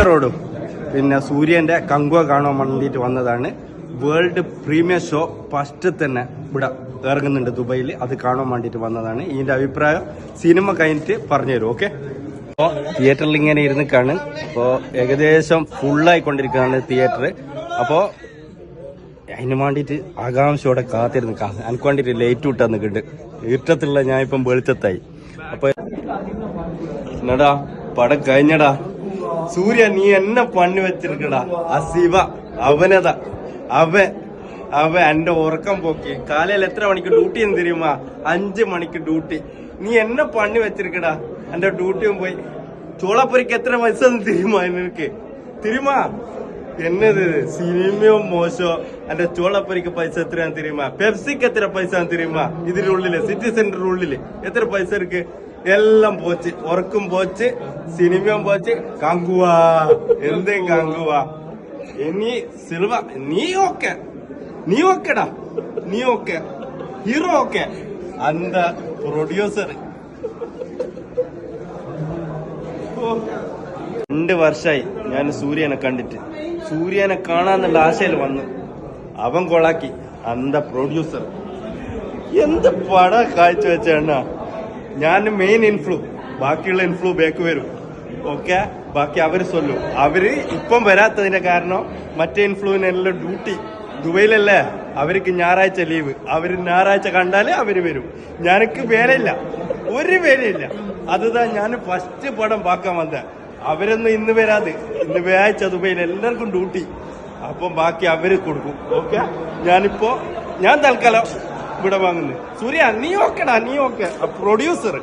റോഡും പിന്നെ സൂര്യന്റെ കങ്കുവ കാണാൻ വേണ്ടിയിട്ട് വന്നതാണ്. വേൾഡ് പ്രീമിയർ ഷോ ഫസ്റ്റ് തന്നെ ഇവിടെ ഇറങ്ങുന്നുണ്ട് ദുബൈയിൽ. അത് കാണാൻ വേണ്ടിയിട്ട് വന്നതാണ്. ഇതിന്റെ അഭിപ്രായം സിനിമ കഴിഞ്ഞിട്ട് പറഞ്ഞുതരും. ഓക്കെ. അപ്പോൾ തിയേറ്ററിൽ ഇങ്ങനെ ഇരുന്ന് കാണും. അപ്പോൾ ഏകദേശം ഫുള്ളായിക്കൊണ്ടിരിക്കുകയാണ് തിയേറ്റർ. അപ്പോൾ അതിന് വേണ്ടിയിട്ട് ആകാംക്ഷയോടെ കാത്തിരുന്ന് എനിക്ക് വേണ്ടിയിട്ട് ലേറ്റ് വിട്ടാ നിൽക്കുന്നുണ്ട്. ഇരുട്ടത്തുള്ള ഞാൻ ഇപ്പം വെളിച്ചത്തായി. അപ്പൊ എന്നടാ പടം കഴിഞ്ഞടാ. സൂര്യ നീ എന്നെ പണി വെച്ചിരിക്കടാ. ആ ശിവ അവനതാ അവൻ എന്റെ ഉറക്കം പോക്കി. കാലയിൽ എത്ര മണിക്ക് ഡ്യൂട്ടി എന്ന് തരുമാ? 5 മണിക്ക് ഡ്യൂട്ടി. നീ എന്നെ പണി വെച്ചിരിക്കടാ. എന്റെ ഡ്യൂട്ടിയും പോയി. ചോളപ്പൊരിക്ക് എത്ര പൈസ തരുമാ നിനക്ക്? തരുമാ എന്നത് സിനിമയോ മോശോ. എന്റെ ചോളപ്പൊരിക്ക് പൈസ എത്രയാന്ന് തരുമാ? പെപ്സിക്ക് എത്ര പൈസ തരുമാ? ഇതിനുള്ളില് സിറ്റി സെന്റർ ഉള്ളില് എത്ര പൈസ ഇருக்கு? എല്ലാം പോച്ച്. ഉറക്കും പോച്ച്, സിനിമയും പോച്ച്. കാങ്കുവാ എന്തേ കാങ്കുവാ. ഇനി സിൽവ നീ ഓക്കെടാ. നീ ഓക്കെ. Hero okay. അന്ത പ്രൊഡ്യൂസർ 2 വർഷമായി ഞാൻ സൂര്യനെ കണ്ടിട്ട്. സൂര്യനെ കാണാന്നുള്ള ആശയിൽ വന്നു. അവൻ കൊളാക്കി. അന്ത പ്രൊഡ്യൂസർ എന്ത് പട കാഴ്ച വെച്ചാണ്. ഞാൻ മെയിൻ ഇൻഫ്ലൂ, ബാക്കിയുള്ള ഇൻഫ്ലൂ ബേക്ക് വരും. ഓക്കെ. ബാക്കി അവര് ചൊല്ലും. അവര് ഇപ്പം വരാത്തതിന്റെ കാരണം മറ്റേ ഇൻഫ്ലൂവിനെല്ലാം ഡ്യൂട്ടി ദുബൈയിലല്ലേ. അവർക്ക് ഞായറാഴ്ച ലീവ്. അവര് ഞായറാഴ്ച കണ്ടാലേ അവര് വരും. ഞാനക്ക് വേലയില്ല, ഒരു വേലയില്ല. അതുതാ ഞാൻ ഫസ്റ്റ് പടം പാക്കാൻ വന്ന. അവരൊന്നും ഇന്ന് വരാതെ. ഇന്ന് വ്യാഴ്ച ദുബൈയിൽ എല്ലാവർക്കും ഡ്യൂട്ടി. അപ്പം ബാക്കി അവര് കൊടുക്കും. ഓക്കെ. ഞാൻ തൽക്കാലം ഇവിടെ വാങ്ങുന്നു. സൂര്യ നീ ഓക്കെടാ. നീ ഓക്കെ. പ്രൊഡ്യൂസർ